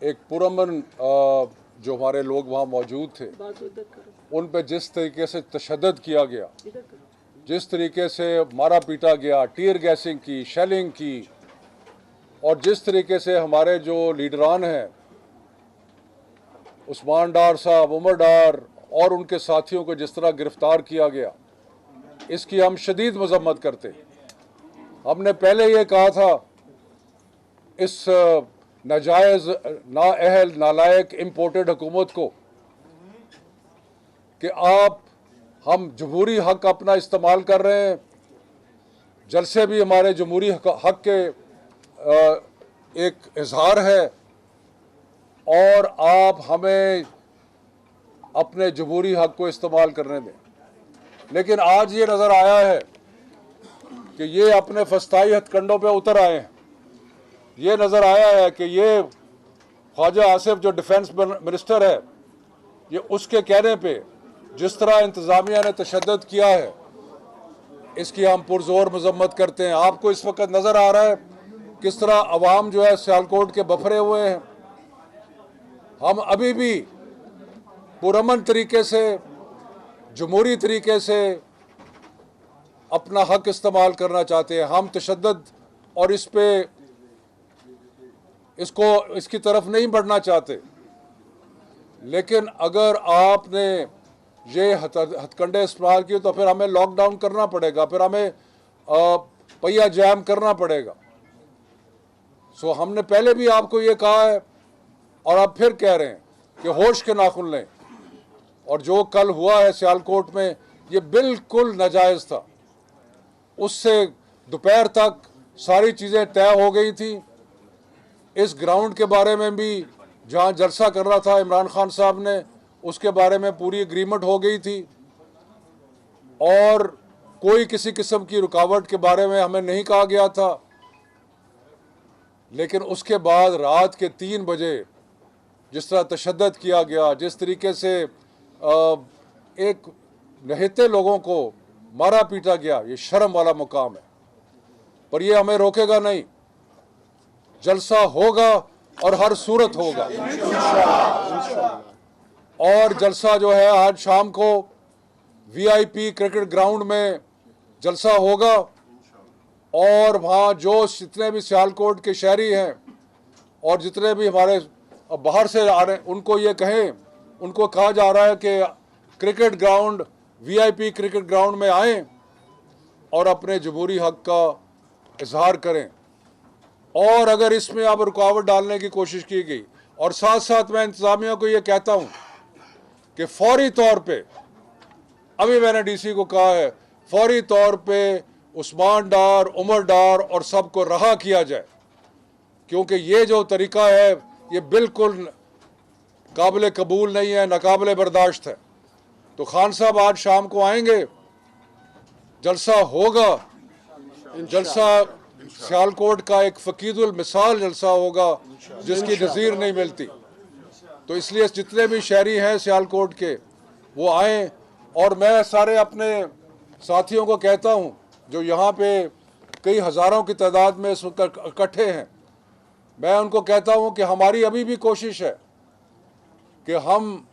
एक पुरअमन जो हमारे लोग वहाँ मौजूद थे उन पे जिस तरीके से तशद्दुद किया गया, जिस तरीके से मारा पीटा गया, टीयर गैसिंग की, शेलिंग की, और जिस तरीके से हमारे जो लीडरान हैं उस्मान डार साहब, उमर डार और उनके साथियों को जिस तरह गिरफ्तार किया गया, इसकी हम शदीद मजम्मत करते हैं। हमने पहले ये कहा था इस नाजायज़, नाअहल, नालायक इम्पोर्टेड हुकूमत को कि हम जमहूरी हक अपना इस्तेमाल कर रहे हैं, जलसे भी हमारे जमहूरी हक के एक इजहार है, और आप हमें अपने जमहूरी हक को इस्तेमाल करने दें। लेकिन आज ये नज़र आया है कि ये अपने फस्ताई हथकंडों पे उतर आए हैं। ये नज़र आया है कि ये ख्वाजा आसिफ जो डिफेंस मिनिस्टर है, ये उसके कहने पे जिस तरह इंतज़ामिया ने तशद्दुद किया है, इसकी हम पुरजोर मजम्मत करते हैं। आपको इस वक्त नज़र आ रहा है किस तरह अवाम जो है सियालकोट के बफरे हुए हैं। हम अभी भी पुरअमन तरीके से, जमहूरी तरीके से अपना हक इस्तेमाल करना चाहते हैं। हम तशद्दुद और इसकी तरफ नहीं बढ़ना चाहते। लेकिन अगर आपने ये हथकंडे इस्तेमाल किए तो फिर हमें लॉकडाउन करना पड़ेगा, फिर हमें पहिया जैम करना पड़ेगा। सो हमने पहले भी आपको ये कहा है और अब फिर कह रहे हैं कि होश के नाखुन लें। और जो कल हुआ है सियालकोट में, ये बिल्कुल नाजायज़ था। उससे दोपहर तक सारी चीज़ें तय हो गई थी। इस ग्राउंड के बारे में भी जहाँ जलसा कर रहा था इमरान खान साहब ने, उसके बारे में पूरी एग्रीमेंट हो गई थी, और कोई किसी किस्म की रुकावट के बारे में हमें नहीं कहा गया था। लेकिन उसके बाद रात के 3 बजे जिस तरह तशद्दुद किया गया, जिस तरीके से एक नहते लोगों को मारा पीटा गया, ये शर्म वाला मुकाम है। पर ये हमें रोकेगा नहीं। जलसा होगा और हर सूरत होगा। और जलसा जो है आज शाम को VIP क्रिकेट ग्राउंड में जलसा होगा, और वहाँ जो जितने भी सियालकोट के शहरी हैं और जितने भी हमारे बाहर से आ रहे हैं, उनको ये कहें, उनको कहा जा रहा है कि cricket ground, VIP cricket ground में आएँ और अपने जमहूरी हक का इजहार करें। और अगर इसमें अब रुकावट डालने की कोशिश की गई, और साथ साथ मैं इंतज़ामिया को ये कहता हूँ कि फौरी तौर पे, अभी मैंने DC को कहा है, फौरी तौर पे उस्मान डार, उमर डार और सबको रहा किया जाए, क्योंकि ये जो तरीका है ये बिल्कुल काबिल कबूल नहीं है, नाकाबिल बर्दाश्त है। तो खान साहब आज शाम को आएंगे, जलसा होगा। जलसा सियालकोट का एक फ़कीदुल मिसाल जलसा होगा जिसकी नज़ीर नहीं मिलती। तो इसलिए जितने भी शहरी हैं सियालकोट के, वो आएँ। और मैं सारे अपने साथियों को कहता हूँ जो यहाँ पे कई हज़ारों की तादाद में इकट्ठे हैं, मैं उनको कहता हूँ कि हमारी अभी भी कोशिश है कि हम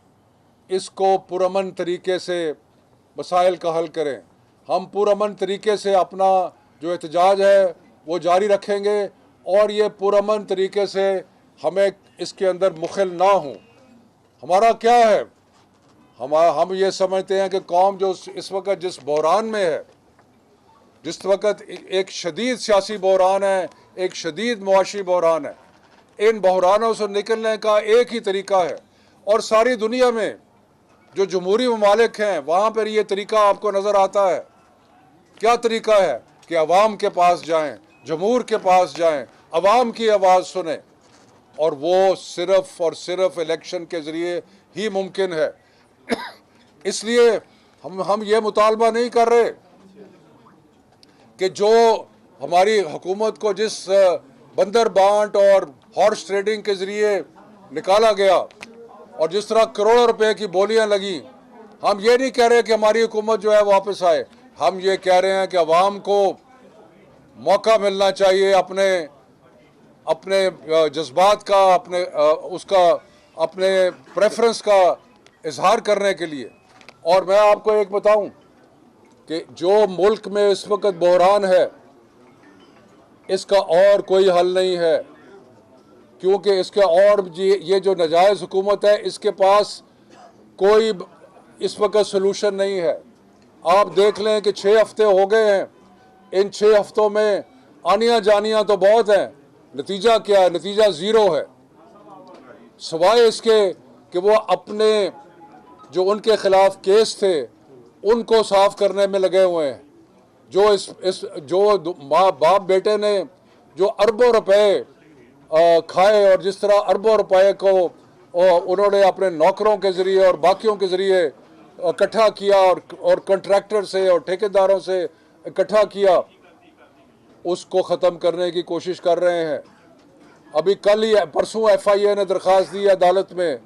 इसको पुरअमन तरीके से मसाइल का हल करें। हम पुरअमन तरीके से अपना जो एहतजाज है वो जारी रखेंगे, और ये पुरअमन तरीके से हमें इसके अंदर मुखिल ना हों। हमारा क्या है, हम ये समझते हैं कि कौम जो इस वक्त जिस बहरान में है, जिस वक्त एक शदीद सियासी बहरान है, एक शदीद मुआशी बहरान है, इन बहरानों से निकलने का एक ही तरीका है। और सारी दुनिया में जो जमहूरी ममालिक हैं वहाँ पर ये तरीका आपको नज़र आता है। क्या तरीका है कि अवाम के पास जाएं, जमहूर के पास जाएं, अवाम की आवाज़ सुने, और वो सिर्फ़ और सिर्फ इलेक्शन के ज़रिए ही मुमकिन है। इसलिए हम ये मुतालबा नहीं कर रहे कि जो हमारी हुकूमत को जिस बंदर बांट और हॉर्स ट्रेडिंग के ज़रिए निकाला गया और जिस तरह करोड़ों रुपए की बोलियां लगी, हम ये नहीं कह रहे कि हमारी हुकूमत जो है वापस आए। हम ये कह रहे हैं कि अवाम को मौका मिलना चाहिए अपने अपने जज्बात का, अपने प्रेफरेंस का इजहार करने के लिए। और मैं आपको एक बताऊं कि जो मुल्क में इस वक्त बहरान है, इसका और कोई हल नहीं है, क्योंकि इसके और ये जो नाजायज़ हुकूमत है, इसके पास कोई इस वक्त सलूशन नहीं है। आप देख लें कि 6 हफ्ते हो गए हैं, इन 6 हफ्तों में आनियाँ जानियाँ तो बहुत हैं, नतीजा क्या है? नतीजा ज़ीरो है, सिवाय इसके कि वो अपने जो उनके खिलाफ केस थे उनको साफ करने में लगे हुए हैं। जो माँ बाप बेटे ने जो अरबों रुपए खाए, और जिस तरह अरबों रुपए को उन्होंने अपने नौकरों के ज़रिए और बाकियों के ज़रिए इकट्ठा किया और कॉन्ट्रैक्टर से और ठेकेदारों से इकट्ठा किया, उसको ख़त्म करने की कोशिश कर रहे हैं। अभी कल ही परसों FIA ने दरख्वास्त दी अदालत में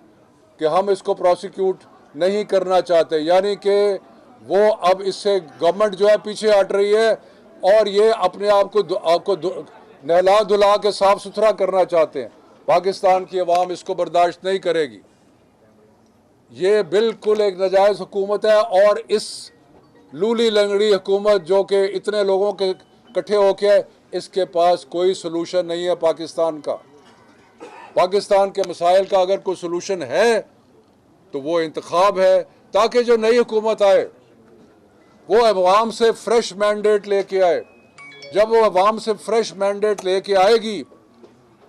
कि हम इसको प्रोसिक्यूट नहीं करना चाहते, यानी कि वो अब इससे गवर्नमेंट जो है पीछे हट रही है और ये अपने आप को नहला धुला के साफ सुथरा करना चाहते हैं। पाकिस्तान की अवाम इसको बर्दाश्त नहीं करेगी। ये बिल्कुल एक नाजायज़ हुकूमत है, और इस लूली लंगड़ी हुकूमत जो कि इतने लोगों के इकट्ठे होके, इसके पास कोई सलूशन नहीं है पाकिस्तान का। पाकिस्तान के मसाइल का अगर कोई सलूशन है तो वो इंतखाब है, ताकि जो नई हुकूमत आए वो अवाम से फ्रेश मैंडेट लेके आए। जब वो अवाम से फ्रेश मैंडेट लेके आएगी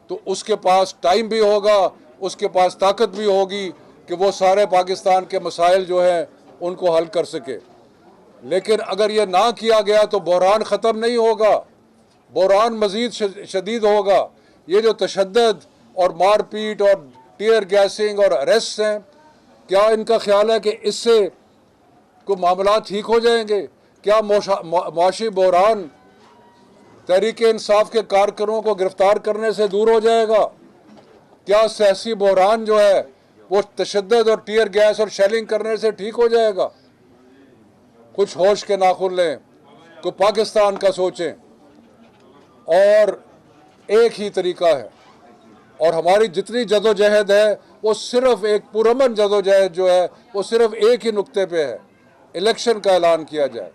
तो उसके पास टाइम भी होगा, उसके पास ताकत भी होगी कि वो सारे पाकिस्तान के मसाइल जो हैं उनको हल कर सके। लेकिन अगर ये ना किया गया तो बहरान ख़त्म नहीं होगा, बहरान मज़ीद शदीद होगा। ये जो तशद्दुद और मारपीट और टीयर गैसिंग और अरेस्ट हैं, क्या इनका ख्याल है कि इससे को मामला ठीक हो जाएंगे? क्या मुआशी बहरान तहरीक इंसाफ के कारकुनों को गिरफ्तार करने से दूर हो जाएगा? क्या सियासी बहरान जो है वो तशद्दुद और टीयर गैस और शेलिंग करने से ठीक हो जाएगा? कुछ होश के नाखुन लें, को पाकिस्तान का सोचें। और एक ही तरीका है, और हमारी जितनी जदोजहद है वो सिर्फ एक पुरअमन जदोजहद जो है वो सिर्फ एक ही नुक्ते पे है, इलेक्शन का ऐलान किया जाए।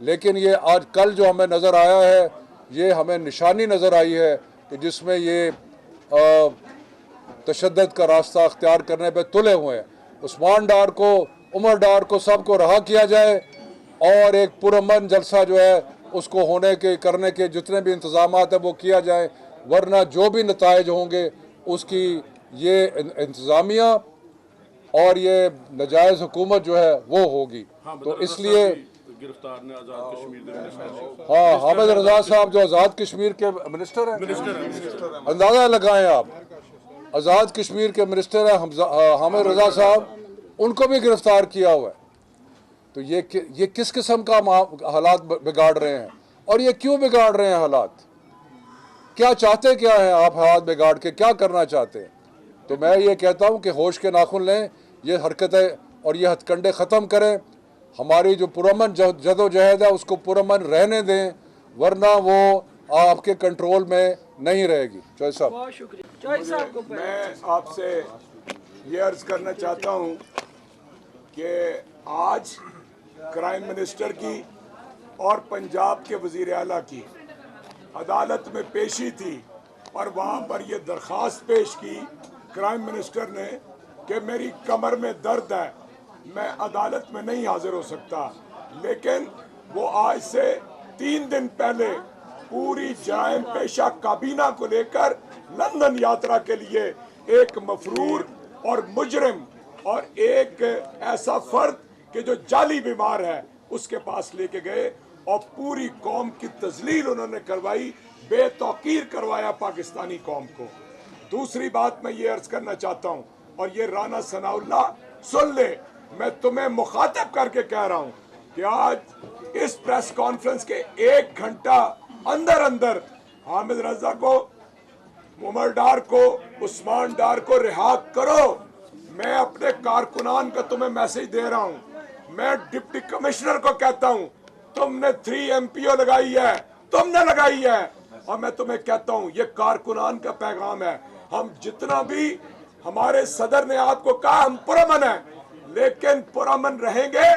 लेकिन ये आज कल जो हमें नज़र आया है, ये हमें निशानी नज़र आई है कि जिसमें ये तशद्दुद का रास्ता अख्तियार करने पे तुले हुए हैं। उस्मान डार को, उमर डार को, सबको रहा किया जाए और एक पुरअमन जलसा जो है उसको होने के करने के जितने भी इंतजाम है वो किया जाए, वरना जो भी नताइज होंगे उसकी ये इंतज़ामिया और ये नाजायज़ हुकूमत जो है वो होगी। तो इसलिए गिरफ्तार ने आज़ाद कश्मीर के मिनिस्टर, हाँ, हामिद रजा साहब जो आज़ाद कश्मीर के मिनिस्टर हैं, अंदाज़ा लगाएं आप, आज़ाद कश्मीर के मिनिस्टर हैं हामिद रजा साहब, उनको भी गिरफ्तार किया हुआ है। तो ये किस किस्म का हालात बिगाड़ रहे हैं, और ये क्यों बिगाड़ रहे हैं हालात? क्या चाहते क्या हैं आप हालात बिगाड़ के, क्या करना चाहते हैं? तो मैं ये कहता हूँ कि होश के नाखुन लें, ये हरकतें और ये हथकंडे ख़त्म करें। हमारी जो पुरअमन जदोजहद है उसको पुरअमन रहने दें, वरना वो आपके कंट्रोल में नहीं रहेगी। चौधरी साहब, बहुत शुक्रिया। चौधरी साहब को मैं आपसे ये अर्ज़ करना चाहता हूँ कि आज क्राइम मिनिस्टर की और पंजाब के वज़ीर आला की अदालत में पेशी थी, और वहाँ पर ये दरख्वास्त पेश की क्राइम मिनिस्टर ने कि मेरी कमर में दर्द है, मैं अदालत में नहीं हाजिर हो सकता। लेकिन वो आज से 3 दिन पहले पूरी जराइम पेशा काबीना को लेकर लंदन यात्रा के लिए एक मफरूर और मुजरिम और एक ऐसा फर्द कि जो जाली बीमार है उसके पास लेके गए, और पूरी कौम की तजलील उन्होंने करवाई, बेतौकीर करवाया पाकिस्तानी कौम को। दूसरी बात मैं ये अर्ज करना चाहता हूँ, और ये राना सनाउल्लाह सुन ले, मैं तुम्हें मुखातब करके कह रहा हूँ कि आज इस प्रेस कॉन्फ्रेंस के 1 घंटा अंदर अंदर हामिद रजा को, उमर डार को, उस्मान डार को रिहा करो। मैं अपने कारकुनान का तुम्हें मैसेज दे रहा हूँ, मैं डिप्टी कमिश्नर को कहता हूँ, तुमने 3 MPO लगाई है, तुमने लगाई है, और मैं तुम्हें कहता हूं ये कारकुनान का पैगाम है। हम जितना भी हमारे सदर ने आपको कहा हम पुरअमन हैं, लेकिन पुरअमन रहेंगे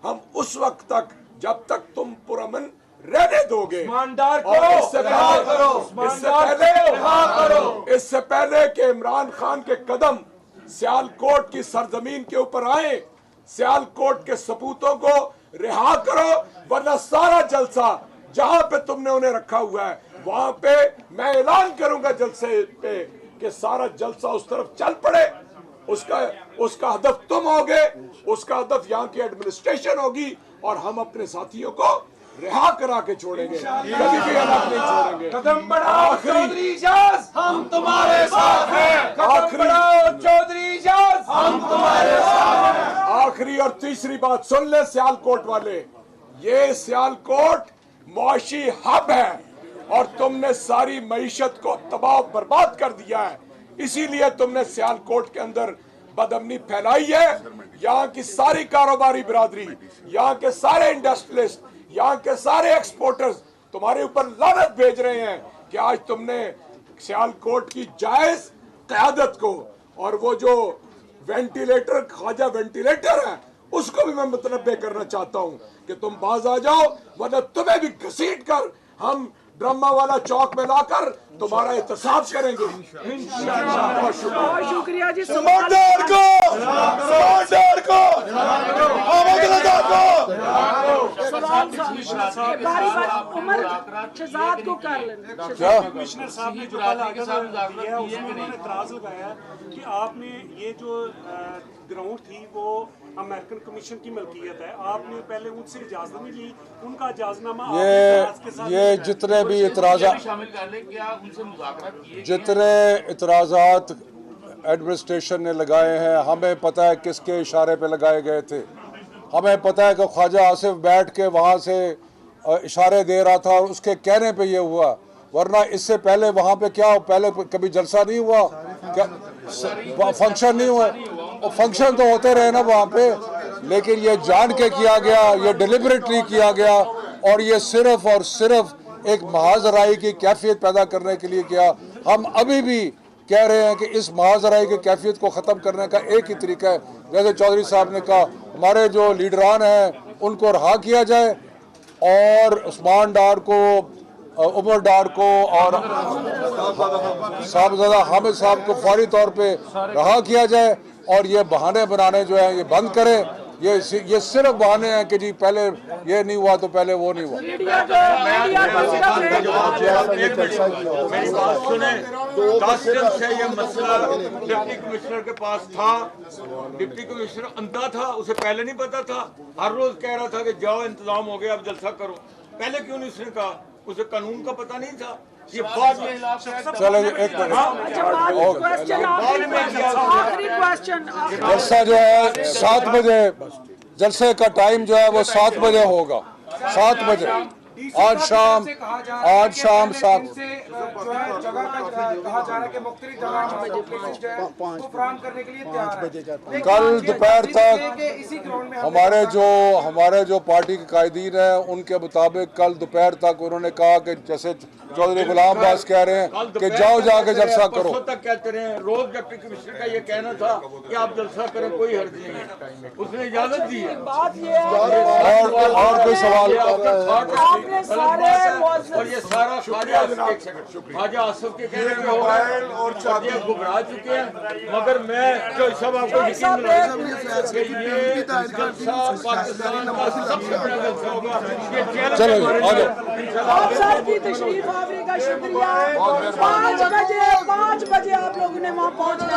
हम उस वक्त तक जब तक तुम पुरअमन रहने दोगे। इससे पहले कि इमरान खान के कदम सियालकोट की सरजमीन के ऊपर आए, सियालकोट के सपूतों को रिहा करो, वरना सारा जलसा जहां पे तुमने उन्हें रखा हुआ है वहां पे मैं ऐलान करूंगा जलसे पे कि सारा जलसा उस तरफ चल पड़े। उसका हदफ तुम होगे, उसका हदफ यहाँ की एडमिनिस्ट्रेशन होगी और हम अपने साथियों को रिहा करा के छोड़ेंगे, कभी भी अलग नहीं छोड़ेंगे। कदम बढ़ाओ चौधरी इजाज, हम तुम्हारे साथ हैं। कदम बढ़ाओ चौधरी इजाज, हम तुम्हारे साथ हैं। आखिरी और तीसरी बात सुन ले सियालकोट वाले, ये सियालकोट मुआशी हब है और तुमने सारी मईशत को तबाह बर्बाद कर दिया है। इसीलिए तुमने सियालकोट के अंदर बदअमनी फैलाई है। यहाँ की सारी कारोबारी बिरादरी, यहाँ के सारे इंडस्ट्रियलिस्ट, यहाँ के सारे एक्सपोर्टर्स तुम्हारे ऊपर लानत भेज रहे हैं कि आज तुमने सियालकोट की जायज क़यादत को और वो जो वेंटिलेटर ख्वाजा वेंटिलेटर है उसको भी मैं मुतनब्बे करना चाहता हूँ कि तुम बाज आ जाओ, वरना तुम्हें भी घसीट कर हम ड्रामा वाला चौक में लाकर तुम्हारा एहतसाब करेंगे। बहुत शुक्रिया जी। उमर शहजाद को कर लेना। कमिश्नर साहब ने जो है उसमें उन्होंने इतराज लगाया कि आपने ये जो ग्राउंड थी वो अमेरिकन कमीशन की मलकियत है, आपने पहले उनसे इजाजत नहीं ली, उनका इजाजतनामा ये जितने भी जितने इतराज़ात एडमिनिस्ट्रेशन ने लगाए हैं, हमें पता है किसके इशारे पे लगाए गए थे। हमें पता है कि ख्वाजा आसिफ बैठ के वहाँ से इशारे दे रहा था और उसके कहने पे ये हुआ, वरना इससे पहले वहाँ पे क्या पहले कभी जलसा नहीं हुआ, क्या फंक्शन नहीं हुआ? और फंक्शन तो होते रहे ना वहाँ पे, लेकिन ये जान के किया गया, ये डिलिबरेटली किया गया और ये सिर्फ और सिर्फ एक महाजराई की कैफियत पैदा करने के लिए किया। हम अभी भी कह रहे हैं कि इस महाजराई की कैफियत को ख़त्म करने का एक ही तरीका है, जैसे चौधरी साहब ने कहा, हमारे जो लीडरान हैं उनको रहा किया जाए और उस्मान डार को, उमर डार को और साहबजादा हामिद साहब को फौरी तौर पे रहा किया जाए और ये बहाने बनाने जो है ये बंद करें। ये सिर्फ बहाने हैं कि जी पहले ये नहीं हुआ तो पहले वो नहीं हुआ। मेरी बात सुने, 10 दिन से ये मसला डिप्टी कमिश्नर के पास था, डिप्टी कमिश्नर अंधा था, उसे पहले नहीं पता था, हर रोज कह रहा था कि जाओ इंतजाम हो गया अब जलसा करो। पहले क्यों नहीं उसने कहा? उसे कानून का पता नहीं था। ये बात चलो एक जलसा जो है 7 बजे, जलसे का टाइम जो है वो 7 बजे होगा, 7 बजे आज शाम 7 कल दोपहर तक हमारे जो पार्टी के कायदीन हैं उनके मुताबिक कल दोपहर तक उन्होंने कहा कि जैसे चौधरी गुलाम बास कह रहे हैं कि जाओ जाके जलसा करो। तक कहते रहे, रोज डिप्टी कमिश्नर का ये कहना था कि आप जलसा करें, कोई हर्ज नहीं है, उसने इजाजत दी है। और कोई सवाल? और ये सारा ख्वाजा आसिफ के कहने पे होगा और ये गुमराह चुके हैं। मगर मैं जो सब आपको यकीन दिलाऊं कि ये जलसा पाकिस्तान का सबसे बड़ा जलसा होगा। ये चलो का शुक्रिया। 5 बजे आप लोगों ने वहाँ पहुँचना।